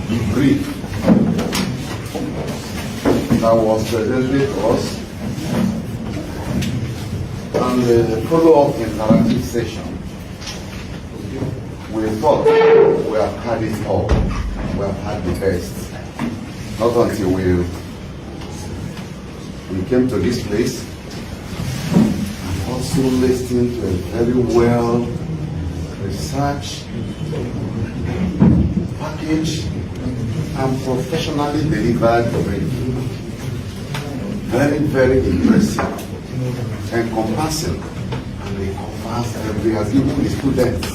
the brief that was presented to us and the follow-up interactive session. We thought we have had it all. We have had the best. Not until we came to this place and also listened to a very well researched, packaged, and professionally delivered brief. Very, very impressive, encompassing, and it covers every, has given the students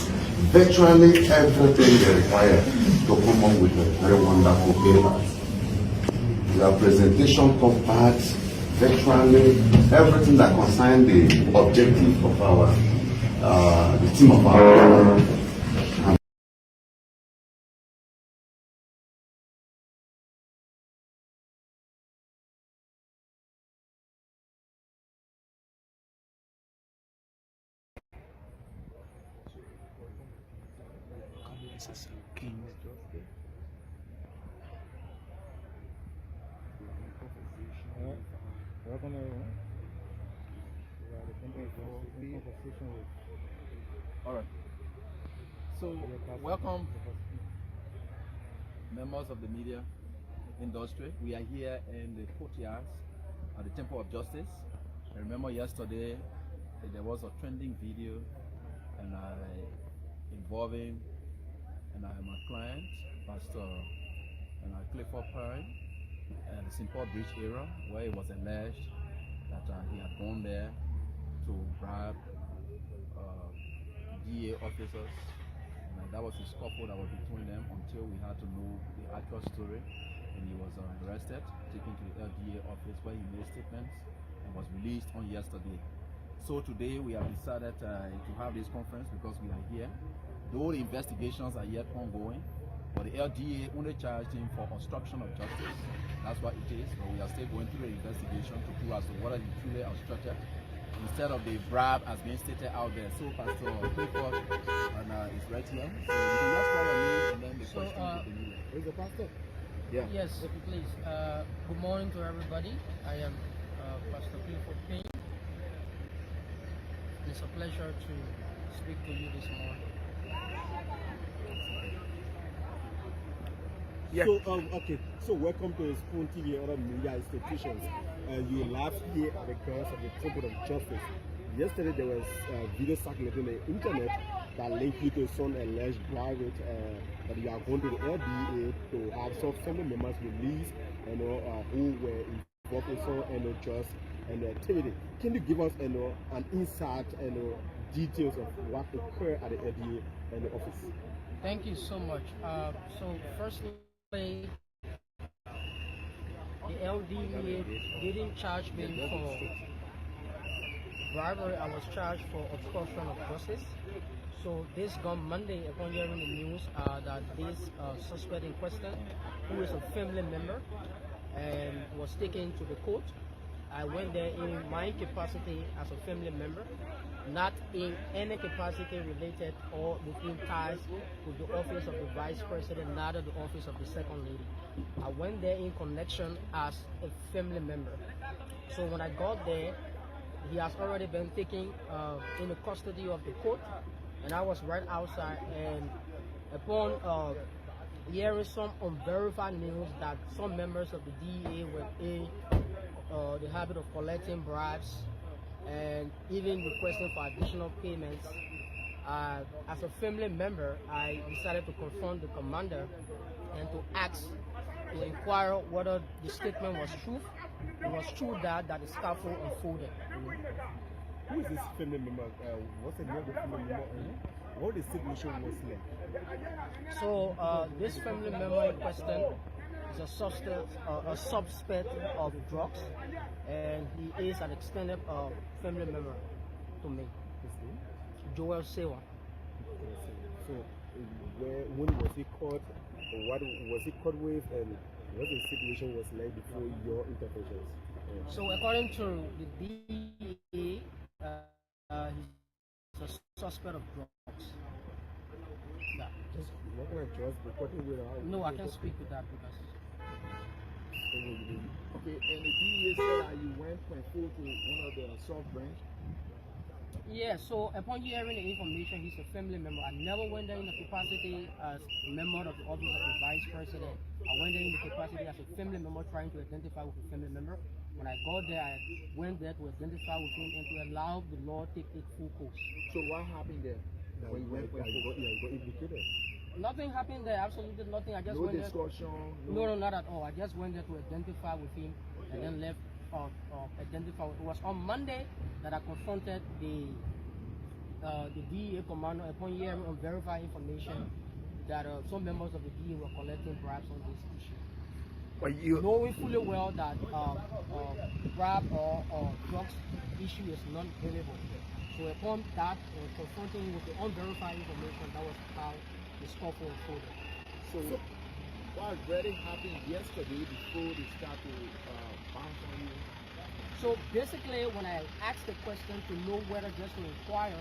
virtually everything they require to come up with a very wonderful paper. The presentation covered virtually everything that concerns the objective of our, the team of our paper. Welcome everyone. We are the conversation with. All right. So, welcome, members of the media industry. We are here in the courtyards at the Temple of Justice. I remember yesterday there was a trending video involving my client, Pastor Clifford Perry, and the St. Paul Bridge area, where it was alleged that he had gone there to bribe DA officers. And that was the scuffle that was between them until we had to know the actual story. And he was arrested, taken to the LDA office where he made statements and was released on yesterday. So today we have decided to have this conference because we are here. Though the investigations are yet ongoing, but the LDA only charged him for obstruction of justice. That's what it is, but we are still going through the investigation to prove as to whether he truly obstructed instead of the bribe as being stated out there. So Pastor Clifford is right here. So you can just call your name and then the question to the media. Is the pastor? Yeah. Yes, please. Good morning to everybody. I am Pastor Clifford Payne. It's a pleasure to speak to you this morning. Yeah. So, okay. So, welcome to Spoon TV and other media institutions. You last here at the grounds of the Temple of Justice. Yesterday, there was a video circulating on the internet that linked you to some alleged private that you are going to the LDA to have some family members released, who were involved in some just activity. Can you give us an insight and details of what occurred at the LDA and the office? Thank you so much. So, firstly, the LDA didn't charge me for bribery. I was charged for obstruction of justice. So this gone Monday, upon hearing the news that this suspect in question, who is a family member, and was taken to the court, I went there in my capacity as a family member, not in any capacity related or within ties with the office of the vice president, neither the office of the second lady. I went there in connection as a family member. So when I got there, he has already been taken in the custody of the court, and I was right outside, and upon hearing some unverified news that some members of the DEA were in the habit of collecting bribes and even requesting for additional payments, as a family member, I decided to confront the commander and to ask, to inquire whether the statement was true. It was true that the scaffold unfolded. Who is this family member? What's the name of the family member? What the situation was like? So this family member in question is a suspect of drugs, and he is an extended family member to me. His name? Joel Sewa. So, when was he caught? What was he caught with, and what the situation was like before your interventions? So according to the DEA, he's a suspect of drugs. Yeah. Just what kind of just reporting with her. No, I can't speak with that because. Okay, and the DEA said that you went and flew to one of the South branch. Yeah, so upon hearing the information, he's a family member. I never went there in the capacity as a member of the office of the vice president. I went there in the capacity as a family member trying to identify with a family member. When I got there, I went there to identify with him and to allow the law take its full course. So what happened there? When you went for you got implicated. Nothing happened there, absolutely nothing. I just no went there. discussion. No, not at all. I just went there to identify with him and then left. Identify. It was on Monday that I confronted the DEA commander upon hearing unverified information that some members of the DEA were collecting bribes on this issue. But you Knowing fully well that bribe or drugs issue is not available. So upon that, confronting with the unverified information, that was how the scuffle unfolded. So what really happened yesterday before they start to bounce on you? So basically, when I asked the question to know whether just to inquire,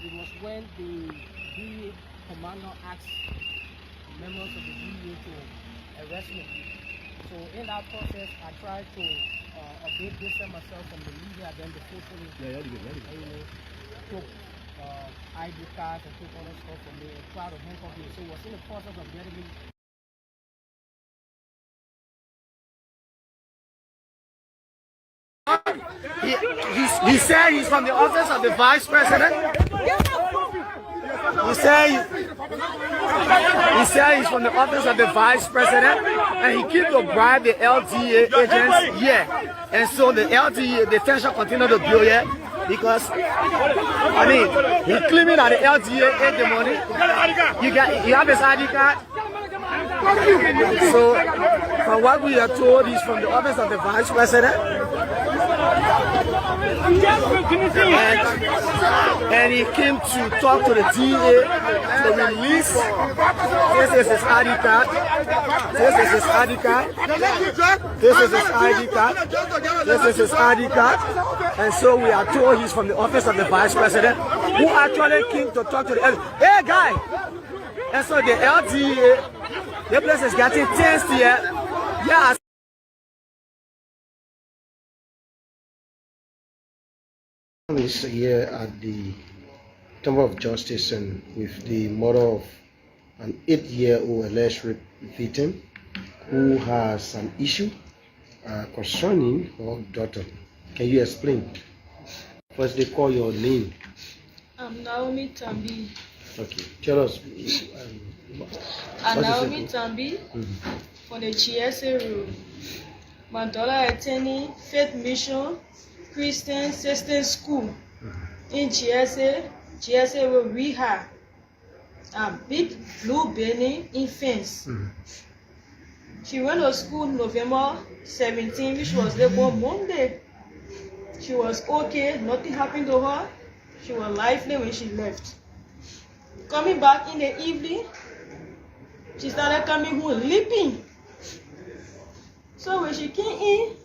it was when the DEA commander asked members of the DEA to arrest me. So in that process, I tried to distance myself from the media, then the forcefully took ID cards and took other stuff from me and tried to handcuff me. So it was in the process of getting me. He said he's from the office of the vice president. He said he's from the office of the vice president, and he keeps to bribe the LTA agents here. And so the LTA, the tension continue to build here because, I mean, he's claiming that the LTA ate the money. You have his ID card. So, from what we are told, he's from the office of the vice president. And he came to talk to the DA to release. This is his ID card. This is his ID card. This is his ID card. This is his ID card. And so we are told he's from the office of the vice president, who actually came to talk to the LDA. Hey, guy! And so the LDA, the place is getting tense here. Yeah. Is here at the Temple of Justice and with the mother of an 8-year-old alleged rape victim who has an issue concerning her daughter. Can you explain? First, they call your name. I'm Naomi Tambi. Okay, tell us. I'm Naomi Tambi from the GSA Road. My daughter attending Faith Mission Christian System School in GSA Road Rehab. A big blue building in fence. She went to school November 17, which was the one Monday. She was okay, nothing happened to her. She was lively when she left. Coming back in the evening, she started coming home limping. So when she came in,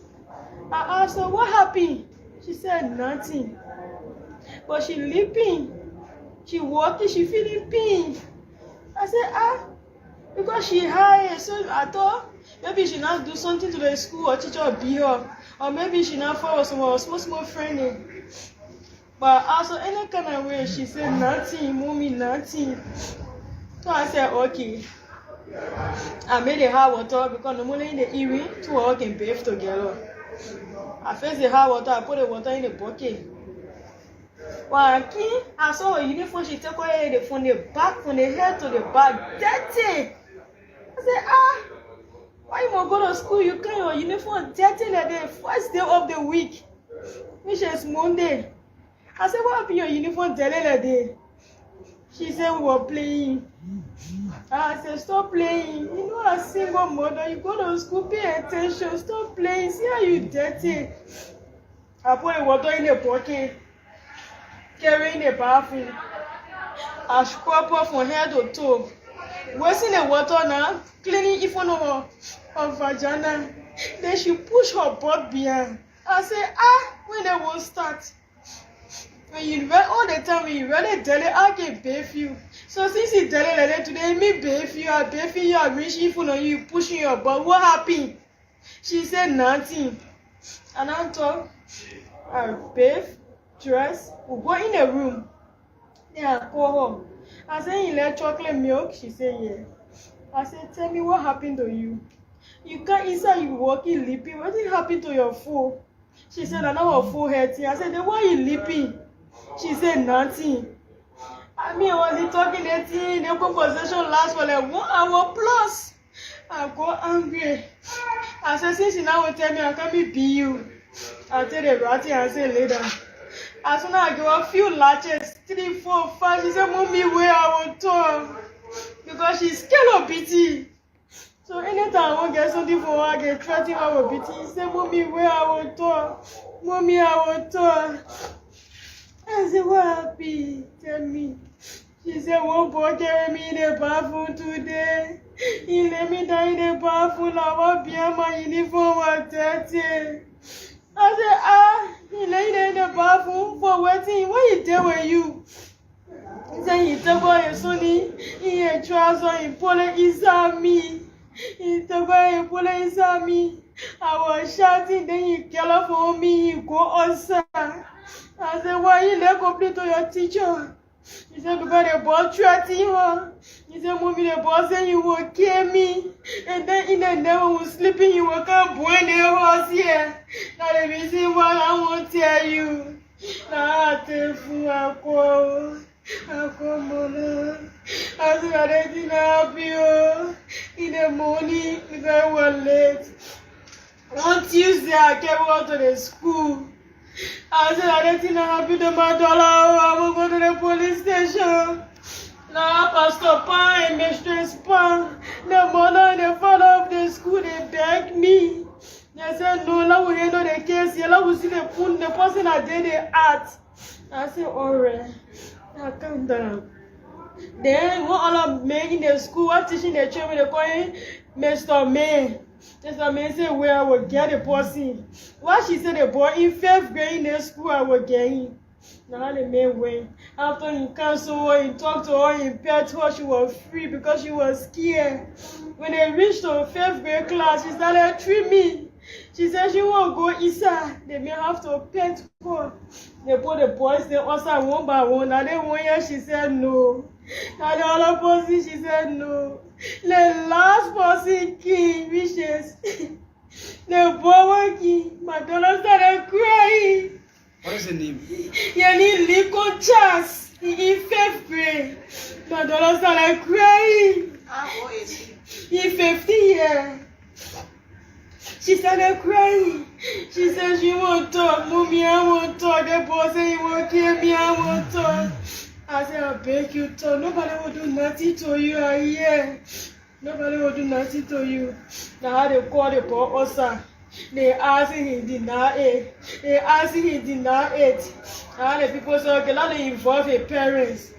I asked her, what happened? She said nothing. But she limping. She walking, she feeling pain. I said, because she high, so I thought maybe she not do something to the school or teacher will beat her. Or maybe she not follow someone small friendly. But also any kind of way, she said nothing, mommy, nothing. So I said, okay. I made the hot water because normally in the evening, two of us can bathe together. I fetched the hot water, I put the water in the bucket. When I came, I saw her uniform, she took her from the back, from the head to the back, dirty. I said, why you want to go to school? You carry your uniform dirty like the first day of the week, which is Monday. I said, what happened your uniform dirty like that? She said, we were playing. I said, stop playing. You know, a single mother, you go to school, pay attention, stop playing. See how you dirty. I put the water in the bucket, carry in the bathroom. I scrub her from head to toe. Wasting the water now, cleaning in front of her vagina. Then she push her butt behind. I said, when they will start. When you all the time, when you really dirty, I can bathe you. So since he tell it like that today, me bath you, I bathing you, I'm reaching phone on you, pushing your butt. What happened? She said nothing. And I talk, I bathe, dress, we go in the room. Then I call her. I said, you like chocolate milk? She said, yeah. I said, tell me what happened to you. You can't inside you walking leaping. What did happen to your foot? She said, I know her foot hurting. I said, then why you leaping? She said, nothing. I mean, I was talking that thing, the conversation last for like 1 hour plus. I got angry. I said, since you now will tell me I can't be you. I'll tell the ratty and say later. As soon as I give a few latches, 3, 4, 5, she said, Mommy, where I will talk. Because she's scared of BT. So anytime I want to get something for her, I get threatened her with BT. She said, Mommy, where I will talk. Mommy, I will talk. I said, what happened? Tell me. She said, one boy carried me in the bathroom today. He let me down in the bathroom. I was behind my uniform at 30. I said, he lay there in the bathroom for waiting. What he did with you? He said, he took out his sonny. He had trousers, he pulled it inside me. He took out and pulled it inside me. I was shouting, then he called up for me. He go outside. I said, why you let complete to your teacher? He said, because the boy threatened her. He said, Mommy, the boy said you will kill me. And then in the night when we were sleeping, you will come burn the house here. That's the reason why I won't tell you. Now I tell you, I call Mona. I said, I didn't help you. In the morning, because I was late. On Tuesday, I came out to the school. I said, I didn't happen to my daughter. I will go to the police station. Now, Pastor Pan and Mistress Pan, the mother and the father of the school, they begged me. They said, no, now we handle the case. Now we see the person that did the act. I said, all right. Now, calm down. Then, one other man in the school was teaching the children, they call him Mr. May. Mr. May said, where I will get the person. Why she said the boy in 5th grade in the school, I will get him. Now the man went. After he canceled her, he talked to her, he pet her, she was free because she was scared. When they reached her 5th grade class, she started treating me. She said she won't go inside. They may have to pet her. They put the boys there outside one by one. Now they went here, she said no. Now the other person, she said no. The last person came, which is the boy came. My daughter started crying. What is the name? Your name Lincoln Charles. In 5th grade. My daughter started crying. How old is he? In 15 years. She started crying. She said she won't talk. Mommy, I won't talk. The boy said he won't kill me. I won't talk. I said, I beg you, talk. Nobody will do nothing to you. I hear. Nobody will do nothing to you. Now they call the boy also. They asked him, he denied it. They asked him, he denied it. And the people say, okay, now they involve the parents.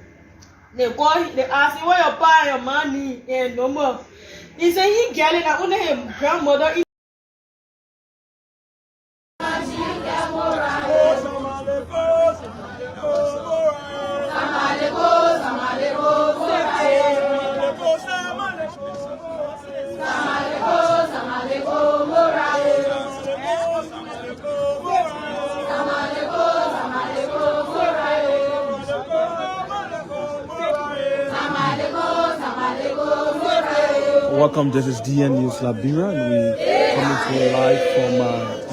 They call, they ask him, what your pa and your money? And no more. He said, he get it, that only his grandmother. Welcome, this is DN News Liberia, and we're coming to you live from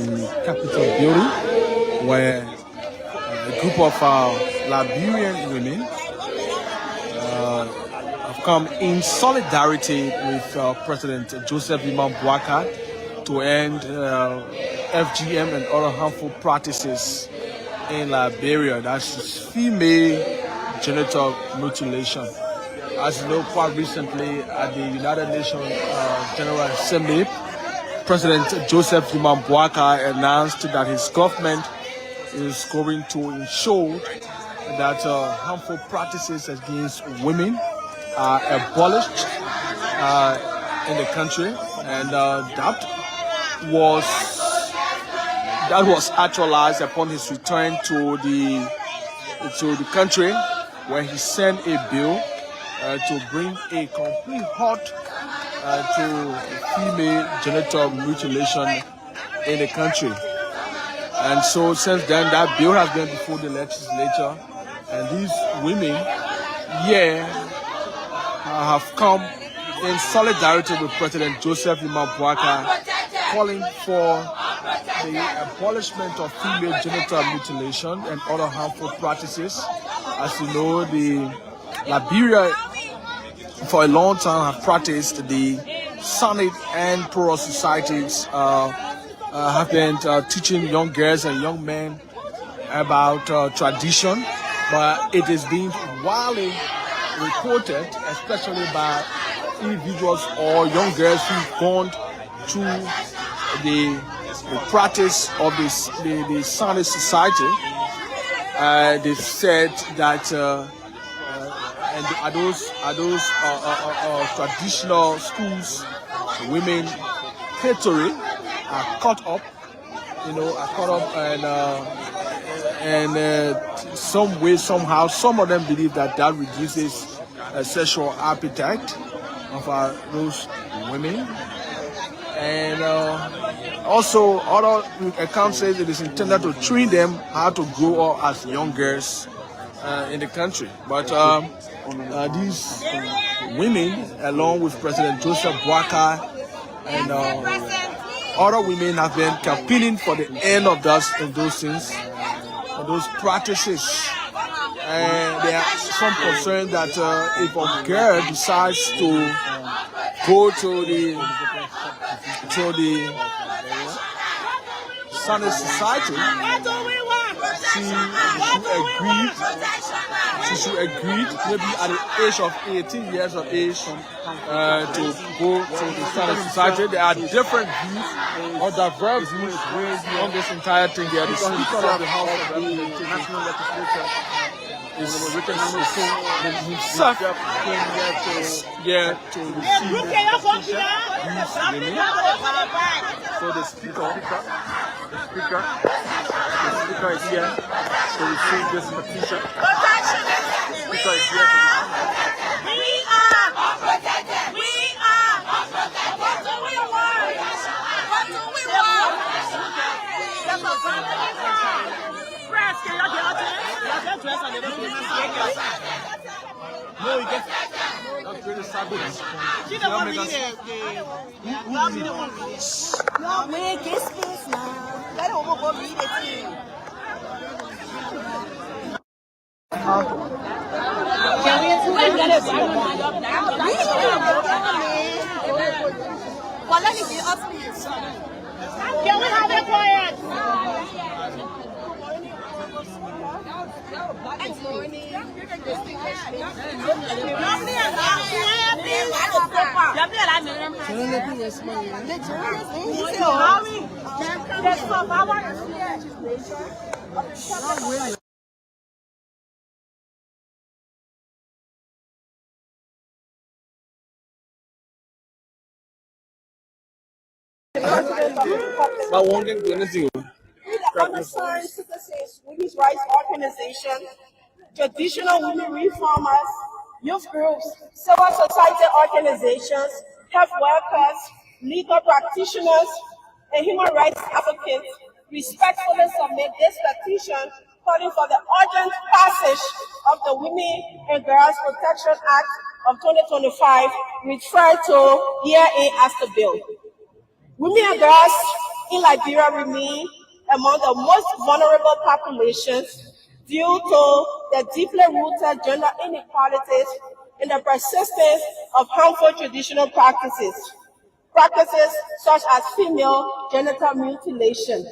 the Capitol building, where a group of Liberian women have come in solidarity with President Joseph Liman Boakai to end FGM and other harmful practices in Liberia. That's female genital mutilation. As you know, quite recently at the United Nations General Assembly, President Joseph Liman Boakai announced that his government is going to ensure that harmful practices against women are abolished in the country, and that was actualized upon his return to the country, where he sent a bill to bring a complete halt to female genital mutilation in the country. And so since then, that bill has been before the legislature, and these women here have come in solidarity with President Joseph Liman Boakai, calling for the abolishment of female genital mutilation and other harmful practices. As you know, the Liberia for a long time have practiced the Sonnet and Plural societies have been teaching young girls and young men about tradition, but it is being widely reported, especially by individuals or young girls who've gone through the practice of the Sonnet society. They've said that and are those traditional schools, women territory are caught up, and some way, somehow, some of them believe that reduces sexual appetite of those women. And also, other accounts say it is intended to train them how to grow up as young girls in the country. But these women, along with President Joseph Boakai and other women, have been campaigning for the end of those things, those practices. And there are some concern that if a girl decides to go to the Sonnet society, she should agree maybe at the age of 18 years of age to go to the Sonnet society. There are different views or diverse views on this entire thing here. The Speaker of the House of National Legislature is himself came here to receive these women. So the speaker is here to receive this petition. The speaker is here to receive. We are unprotected. We are unprotected. What do we want? What do we want? Press, can you get it? No, you get that's really savage. She don't want me there. No, we get space now. Let them go read it too. Well, let me be up here. Can we have it quiet? Good morning. Concerned citizens, women's rights organizations, traditional women reformers, youth groups, civil society organizations, health workers, legal practitioners, and human rights advocates respectfully submit this petition calling for the urgent passage of the Women and Girls Protection Act of 2025, referred to here as the bill. Women and girls in Liberia remain among the most vulnerable populations due to the deeply rooted gender inequalities and the persistence of harmful traditional practices such as female genital mutilation,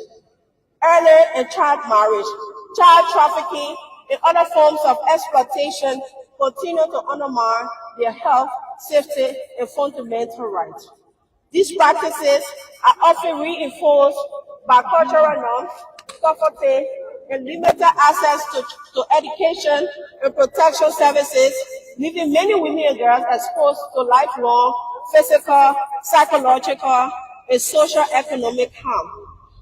early and child marriage, child trafficking, and other forms of exploitation continue to undermine their health, safety, and fundamental rights. These practices are often reinforced by cultural norms, poverty, and limited access to education and protection services, leaving many women and girls exposed to lifelong physical, psychological, and socio-economic harm.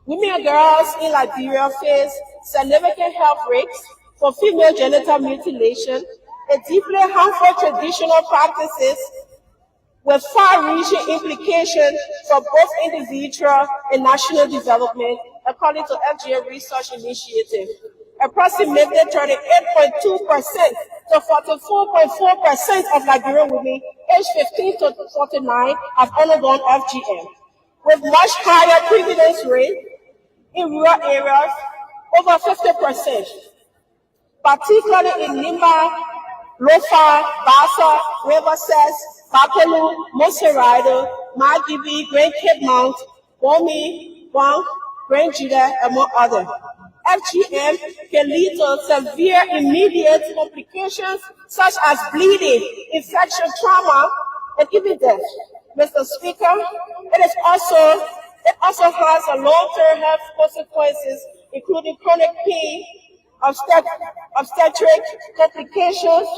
Women and girls in Liberia face significant health risks for female genital mutilation a deeply harmful traditional practices with far-reaching implications for both individual and national development, according to FGM Research Initiative. Approximately 38.2% to 44.4% of Liberian women aged 15 to 49 have undergone FGM, with much higher prevalence rate in rural areas, over 50%, particularly in Nimba, Lofa, Bassa, Riverside, Bapelu, Moserado, Madibi, Grand Cape Mount, Womi, Wang, Grand Judah, among others. FGM can lead to severe immediate complications such as bleeding, infection, trauma, and even death. Mr. Speaker, it also has a long-term health consequences, including chronic pain, obstetric complications,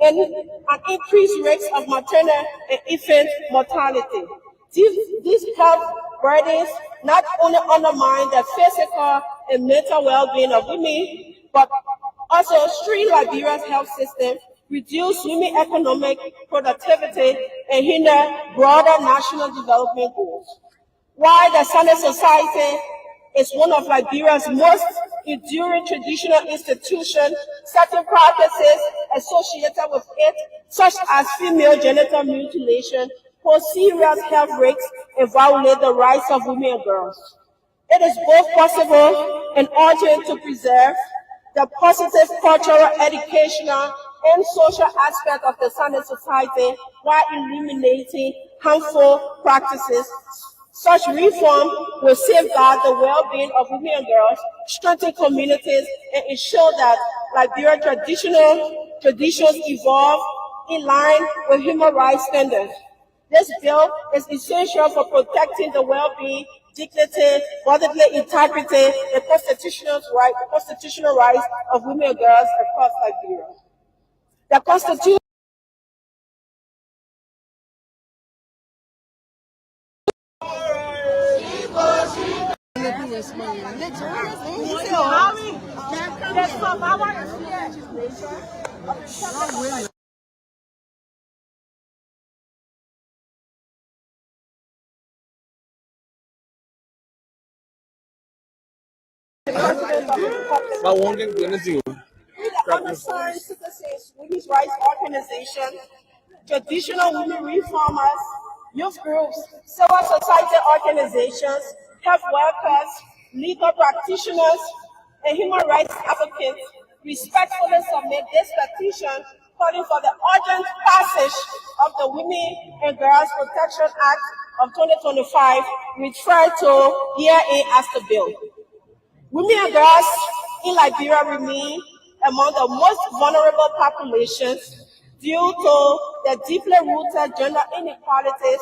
and an increased rates of maternal and infant mortality. These health burdens not only undermine the physical and mental well-being of women, but also strain Liberia's health system, reduce women economic productivity, and hinder broader national development goals. While the Sonnet Society is one of Liberia's most enduring traditional institutions, certain practices associated with it, such as female genital mutilation, pose serious health risks and violate the rights of women and girls. It is both possible and urgent to preserve the positive cultural, educational, and social aspect of the Sonnet Society while eliminating harmful practices. Such reform will safeguard the well-being of women and girls, strengthen communities, and ensure that Liberian traditions evolve in line with human rights standards. This bill is essential for protecting the well-being, dignity, bodily integrity, and constitutional rights of women and girls across Liberia. The Constitution Concerned Citizens Women's Rights Organization, traditional women reformers, youth groups, civil society organizations, health workers, legal practitioners, and human rights advocates respectfully submit this petition calling for the urgent passage of the Women and Girls Protection Act of 2025, referred to herein as the bill. Women and girls in Liberia remain among the most vulnerable populations due to the deeply rooted gender inequalities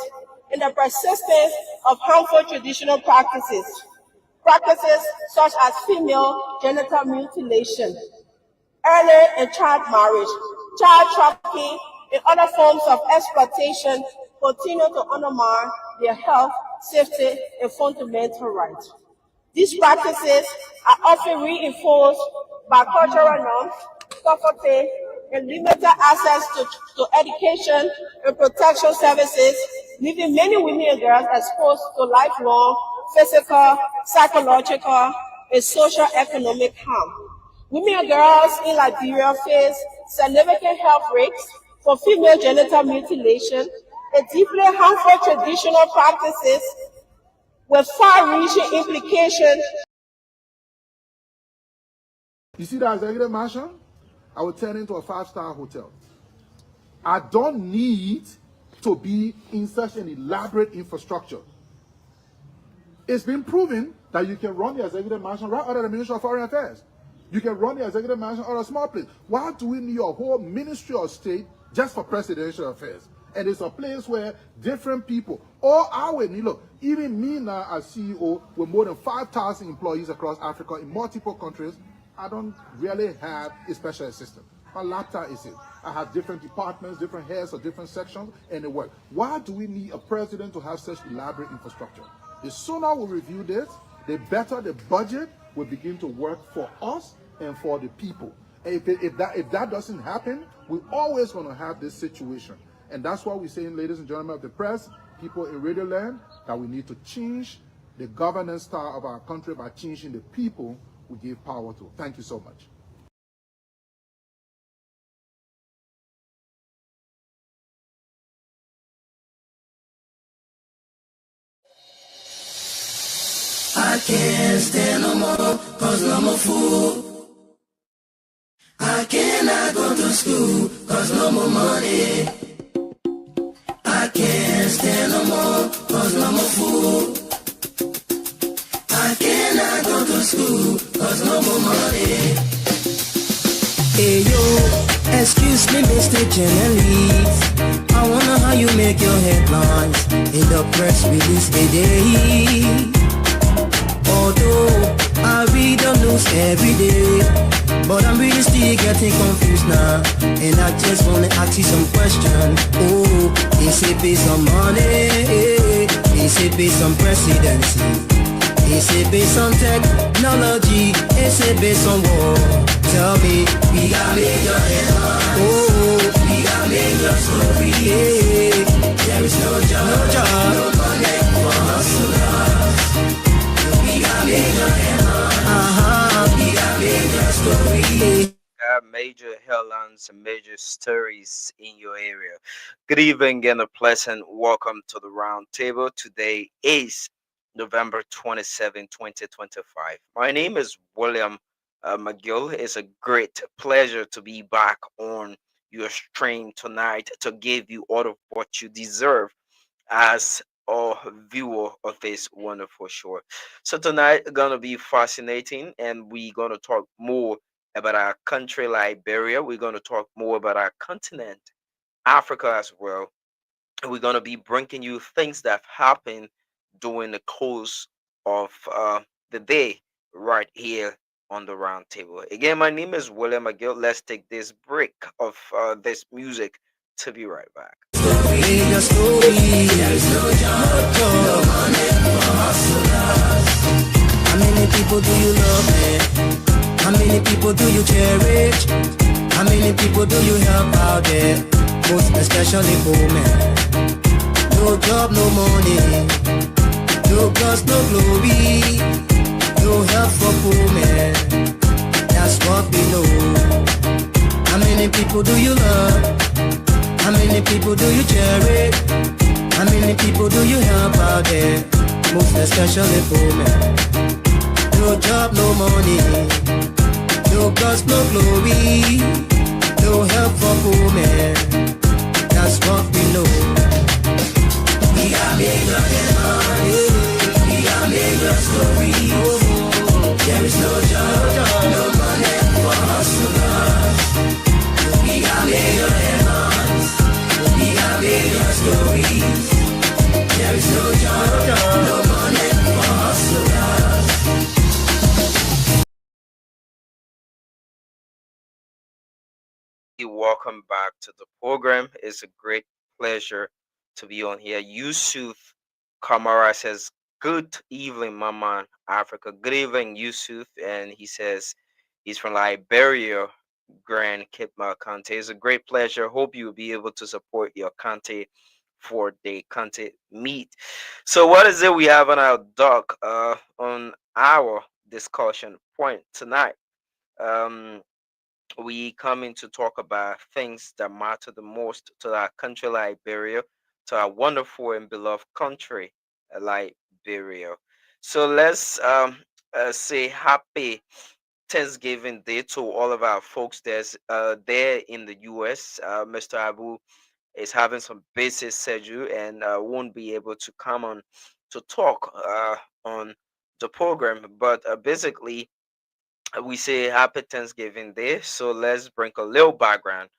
and the persistence of harmful traditional practices such as female genital mutilation, early and child marriage, child trafficking, and other forms of exploitation continue to undermine their health, safety, and fundamental rights. These practices are often reinforced by cultural norms, poverty, and limited access to education and protection services, leaving many women and girls exposed to lifelong physical, psychological, and socio-economic harm. Women and girls in Liberia face significant health risks for female genital mutilation and deeply harmful traditional practices with far-reaching implications. You see that executive mansion? I will turn into a 5-star hotel. I don't need to be in such an elaborate infrastructure. It's been proven that you can run the executive mansion right out of the Ministry of Foreign Affairs. You can run the executive mansion out of a small place. Why do we need a whole Ministry of State just for presidential affairs? And it's a place where different people, all our, look, even me now as CEO with more than 5,000 employees across Africa in multiple countries, I don't really have a special assistant. My laptop is it. I have different departments, different heads of different sections, and they work. Why do we need a president to have such elaborate infrastructure? The sooner we review this, the better the budget will begin to work for us and for the people. If that doesn't happen, we're always going to have this situation. And that's why we're saying, ladies and gentlemen of the press, people in Radio Land, that we need to change the governance style of our country by changing the people we give power to. Thank you so much. I can't stand no more, cause I'm a fool. I cannot go to school, cause no more money. I can't stand no more, cause I'm a fool. I cannot go to school, cause no more money. Hey yo, excuse me Mr. Journalist, I wonder how you make your headlines in the press release today. Although I read the news every day, but I'm really still getting confused now. And I just wanna ask you some questions. Oh, is it based on money? Is it based on presidency? Is it based on technology? Is it based on war? Tell me, we got major headlines. Oh, we got major story. Yeah. There is no job, no money for hustlers. We got major headlines. We got major stories. Major headlines and major stories in your area. Good evening and a pleasant welcome to the round table. Today is November 27, 2025. My name is William McGill. It's a great pleasure to be back on your stream tonight to give you all of what you deserve as a viewer of this wonderful show. So tonight gonna be fascinating, and we're gonna talk more about our country, Liberia. We're gonna talk more about our continent, Africa as well. And we're gonna be bringing you things that have happened during the course of the day right here on the round table. Again, my name is William McGill. Let's take this break of this music to be right back. How many people do you love, man? How many people do you cherish? How many people do you help out there? Most especially poor men. No job, no money. No cause, no glory. No help for poor men. That's what we know. How many people do you love? How many people do you cherish? How many people do you help out there? Most especially poor men. No job, no money. No cause, no glory. No help for poor men. That's what we know. We got major headlines. We got major stories. There is no job, no money for hustlers. We got major headlines. We got major stories. There is no job, no money for hustlers. Welcome back to the program. It's a great pleasure to be on here. Yusuf Kamara says, "Good evening, Mama Africa." Good evening, Yusuf. And he says he's from Liberia, Grand Kipma Kante. It's a great pleasure. Hope you will be able to support your Kante for the Kante meet. So, what is it we have on our dock on our discussion point tonight? We come in to talk about things that matter the most to our country, Liberia, to our wonderful and beloved country, Liberia. So let's say happy Thanksgiving Day to all of our folks there in the U.S. Mr. Abu is having some busy schedule and won't be able to come on to talk on the program. But basically, we say happy Thanksgiving Day. So let's bring a little background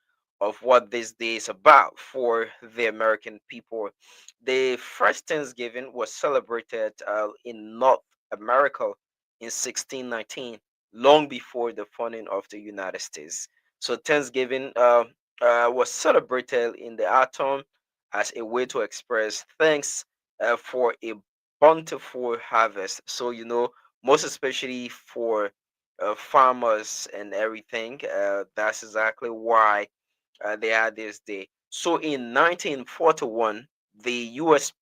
of what this day is about for the American people. The first Thanksgiving was celebrated in North America in 1619, long before the founding of the United States. So Thanksgiving was celebrated in the autumn as a way to express thanks for a bountiful harvest. So, most especially for farmers and everything. That's exactly why they had this day. So in 1941, the U.S.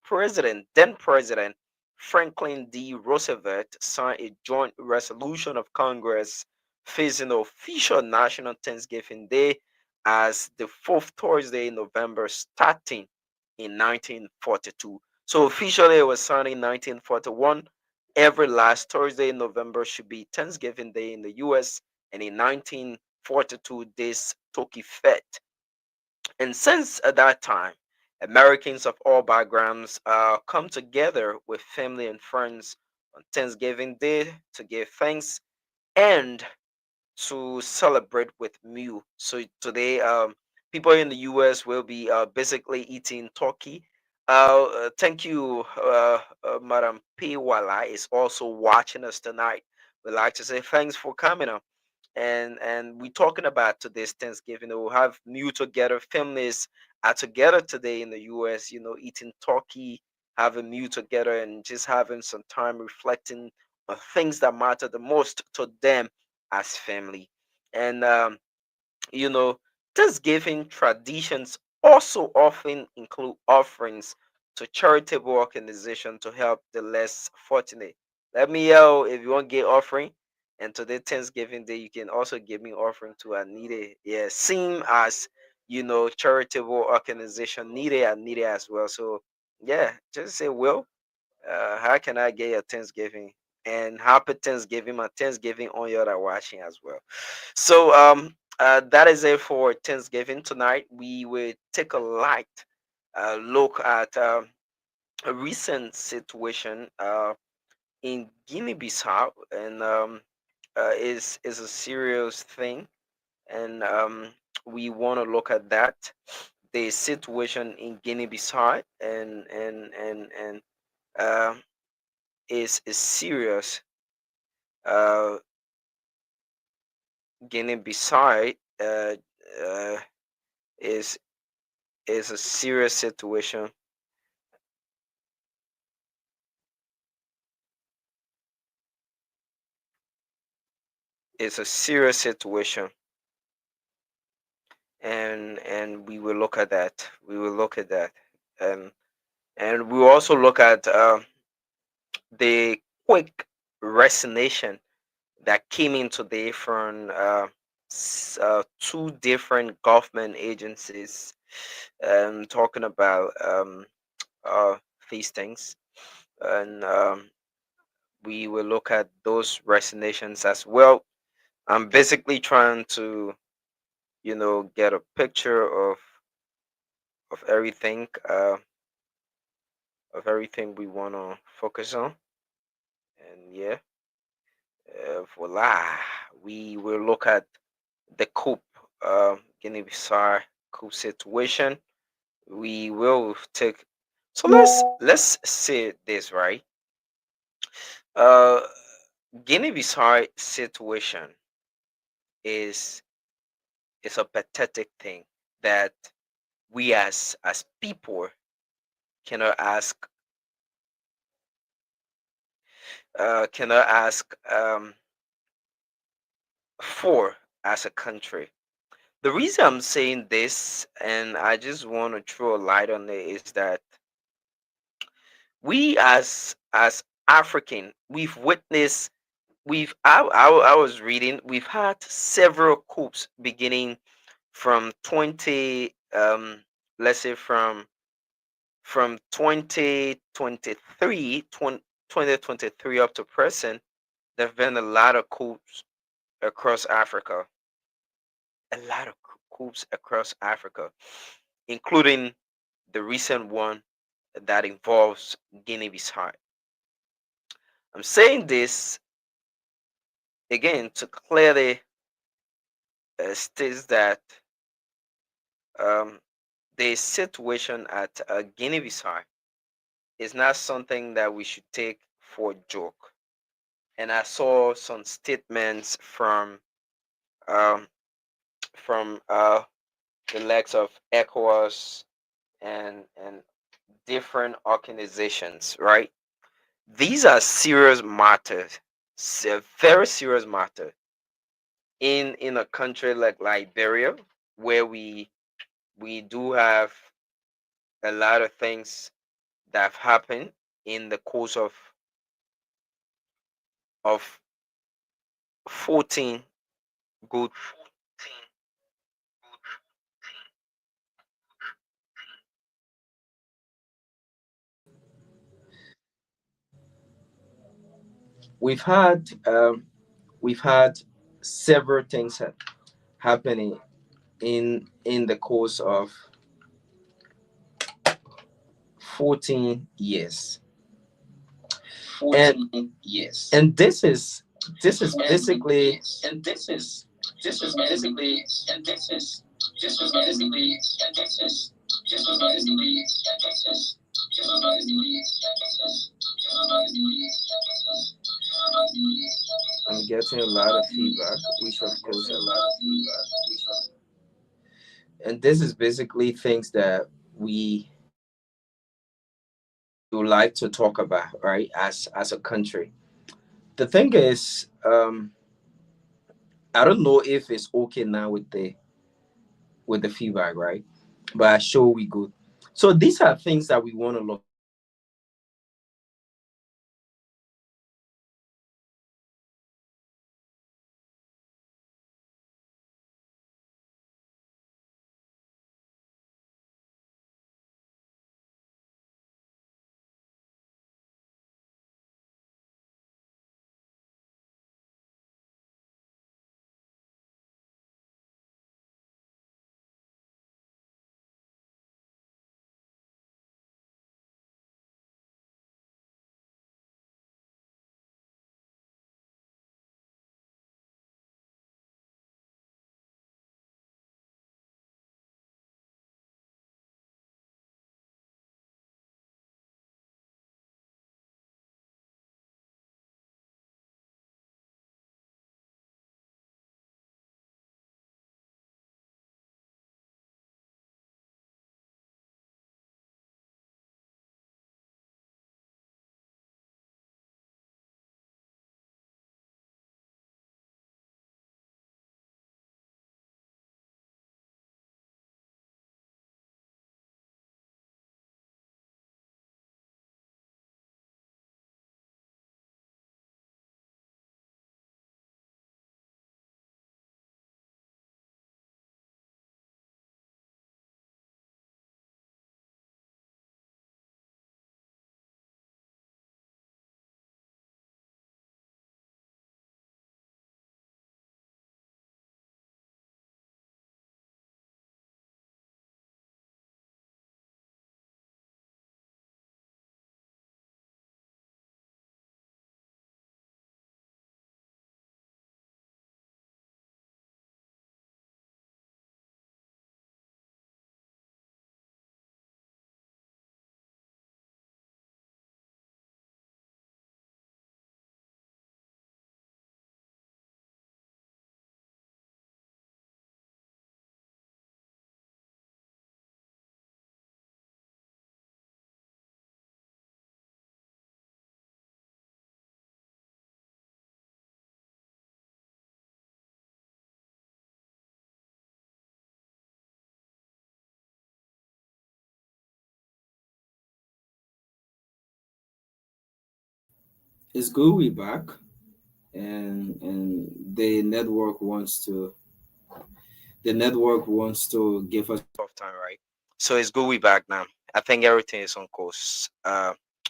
then President Franklin D. Roosevelt, signed a joint resolution of Congress fixing the official National Thanksgiving Day as the fourth Thursday in November, starting in 1942. So officially, it was signed in 1941. Every last Thursday in November should be Thanksgiving Day in the U.S., and in 1942, this took effect. And since at that time, Americans of all backgrounds come together with family and friends on Thanksgiving Day to give thanks and to celebrate with meal. So today, people in the U.S. will be basically eating turkey. Thank you, Madam P. Wala is also watching us tonight. We'd like to say thanks for coming up, and we're talking about today's Thanksgiving. We'll have meal together. Families are together today in the U.S. Eating turkey, having meal together, and just having some time reflecting on things that matter the most to them as family. And you know, Thanksgiving traditions also often include offerings to charitable organizations to help the less fortunate. Let me know if you want to get offering. And today, Thanksgiving Day, you can also give me offering to a needy. Yeah, same as charitable organization needed and needed as well. So yeah, just say, Will, how can I get your Thanksgiving? And happy Thanksgiving, my Thanksgiving on you that are watching as well. So that is it for Thanksgiving tonight. We will take a light look at a recent situation in Guinea-Bissau, and is a serious thing, and we want to look at that, the situation in Guinea-Bissau, and uh, is serious. Uh, Guinea-Bissau uh, is is a serious situation. It's a serious situation, and we will look at that. We will look at that, and we will also look at the quick resignation that came in today from two different government agencies, talking about uh, these things, and we will look at those resignations as well. I'm basically trying to, get a picture of everything, we want to focus on, and yeah, voila, we will look at the coup, Guinea-Bissau coup situation. We will take. So let's say this, right. Uh, Guinea-Bissau situation is is a pathetic thing that we as people cannot ask cannot ask for as a country. The reason I'm saying this, and I just want to throw a light on it, is that we as African, we've witnessed, I was reading, we've had several coups beginning from let's say from 2023 up to present. There have been a lot of coups across Africa, a lot of coups across Africa, including the recent one that involves Guinea-Bissau. I'm saying this again to clearly state that um, the situation at Guinea-Bissau is not something that we should take for a joke. And I saw some statements um, from the likes of ECOWAS and different organizations, right? These are serious matters, very serious matter. in a country like Liberia, where we do have a lot of things that have happened in the course of 14 good. We've had we've had several things happening in the course of 14 years. 14 years. And this is basically and this is basically and this is basically and this is basically and this is basically I'm getting a lot of feedback, which of course a lot of feedback, and this is basically things that we would like to talk about, right? As a country. The thing is, I don't know if it's okay now with the feedback, right? But I sure we good. So these are things that we want to look. It's good we back, and the network wants to give us tough time, right? So it's good we back now. I think everything is on course.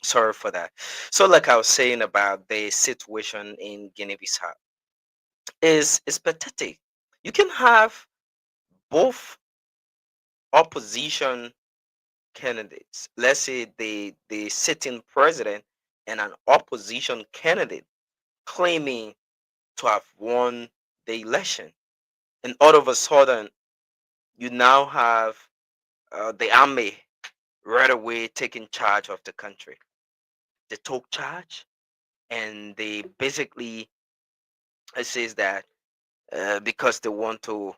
Sorry for that. So like I was saying about the situation in Guinea-Bissau is pathetic. You can have both opposition candidates. Let's say the sitting president and an opposition candidate claiming to have won the election, and all of a sudden you now have the army right away taking charge of the country. They took charge, and they basically it says that because they want to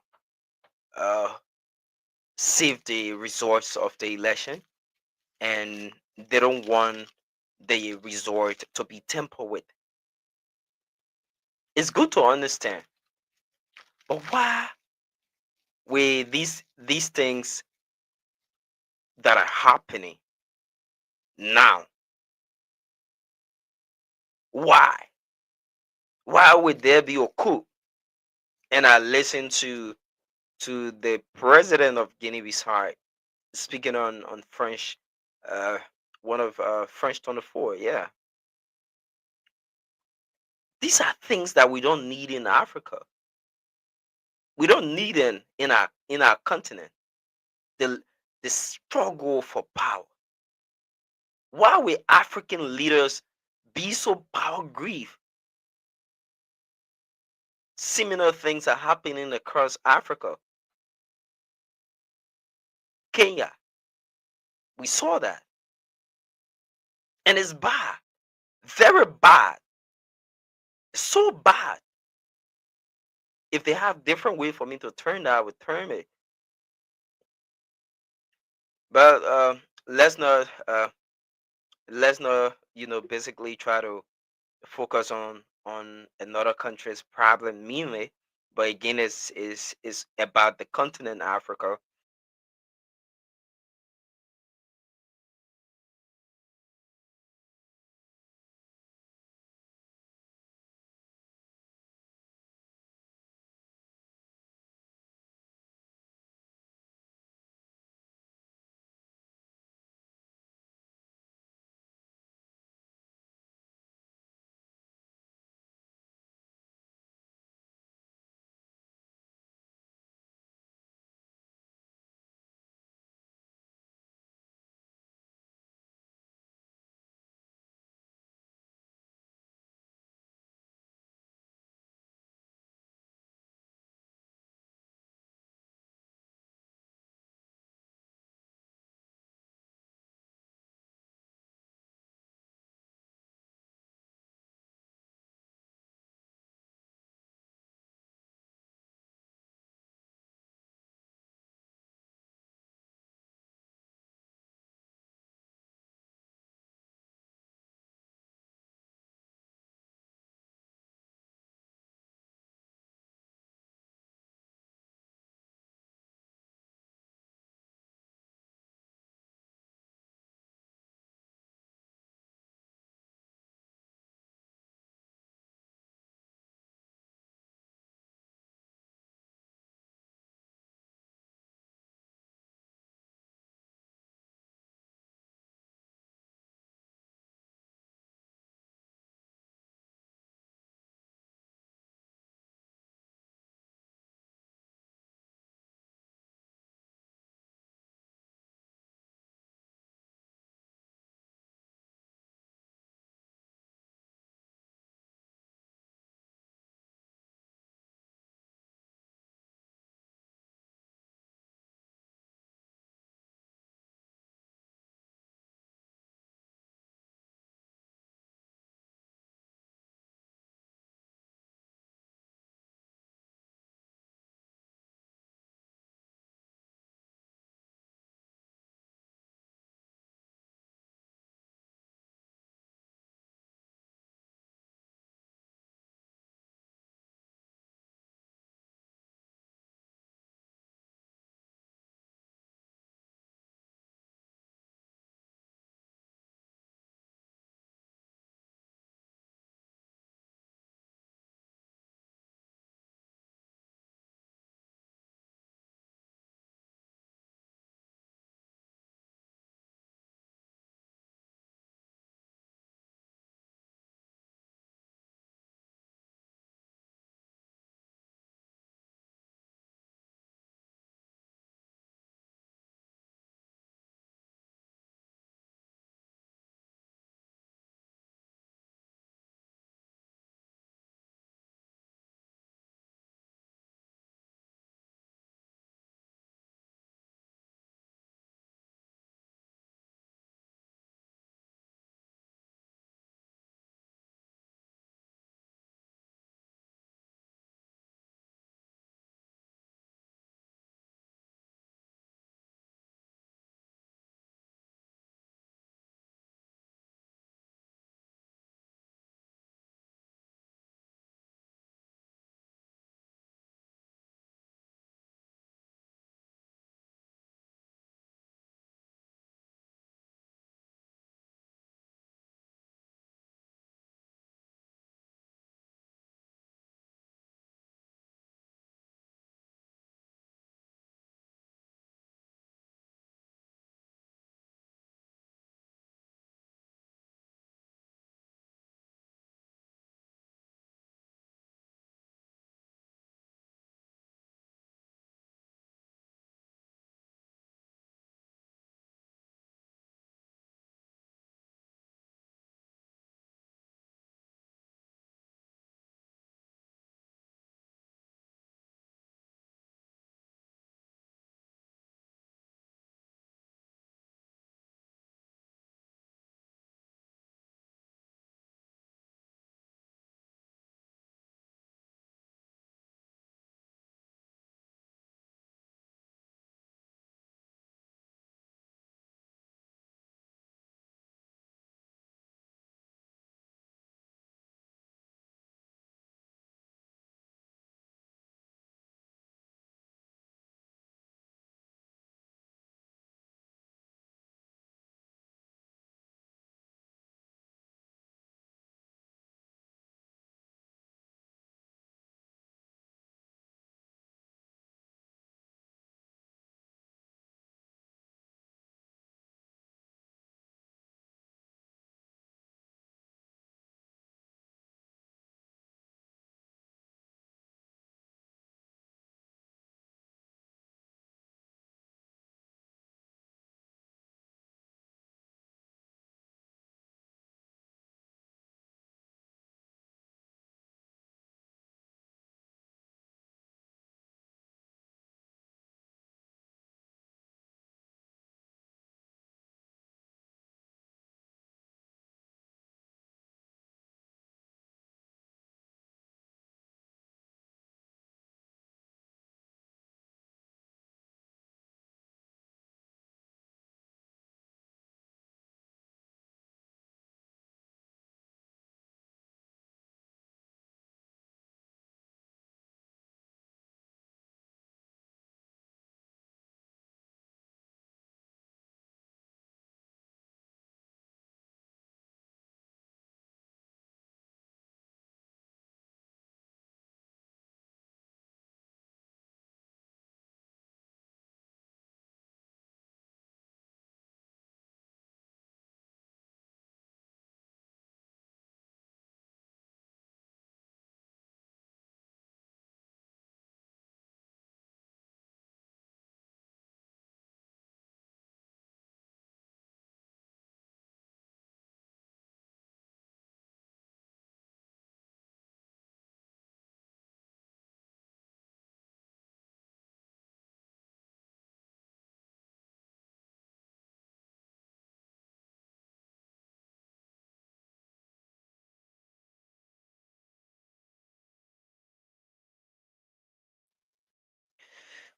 uh, save the results of the election, and they don't want the result to be tampered with. It's good to understand But why with these things that are happening now? Why? Why would there be a coup? And I listened to the president of Guinea-Bissau speaking on French, uh, one of French 24. Yeah, these are things that we don't need in Africa. We don't need in our continent. The the struggle for power. Why will African leaders be so power grieved? Similar things are happening across Africa. Kenya, we saw that. And it's bad. Very bad. It's so bad. If they have different way for me to turn that, I would turn it. But let's not basically try to focus on another country's problem mainly. But again, is about the continent Africa.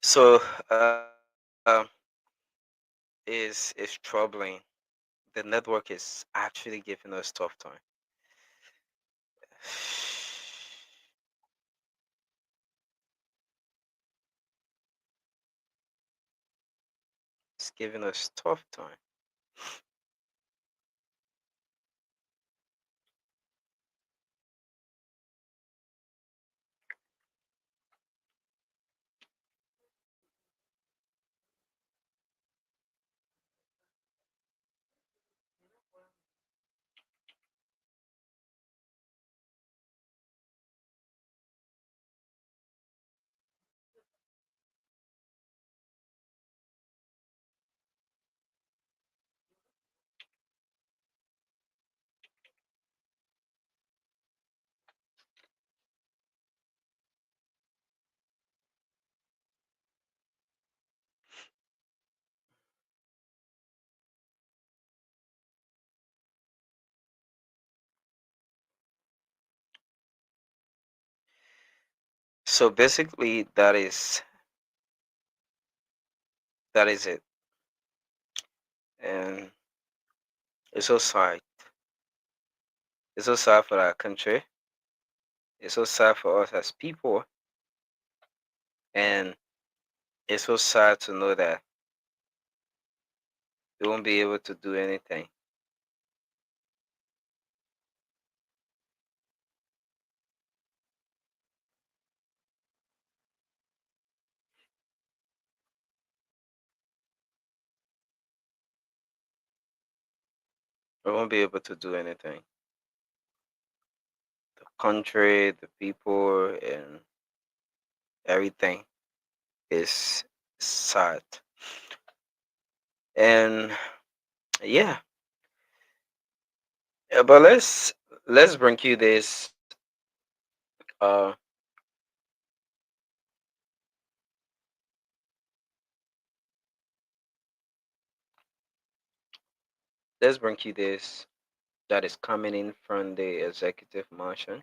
So uh, is troubling. The network is actually giving us tough time. It's giving us tough time. So basically, that is it, and it's so sad. It's so sad for our country. It's so sad for us as people, and it's so sad to know that we won't be able to do anything. We won't be able to do anything. The country, the people, and everything is sad. And yeah, but let's bring you this. Uh, let's bring you this that is coming in from the executive mansion,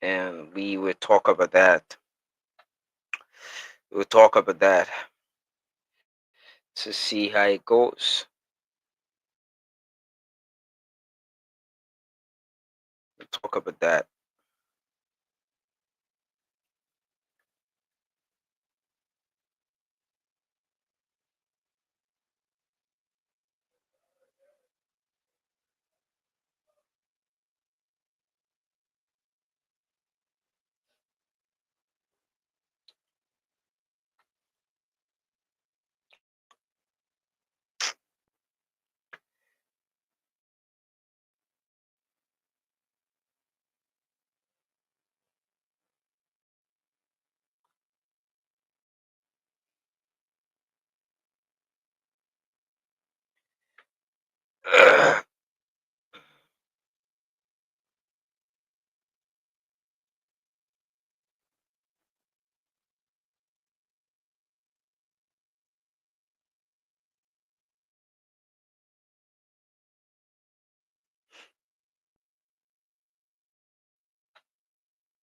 and we will talk about that. We'll talk about that to see how it goes. We'll talk about that.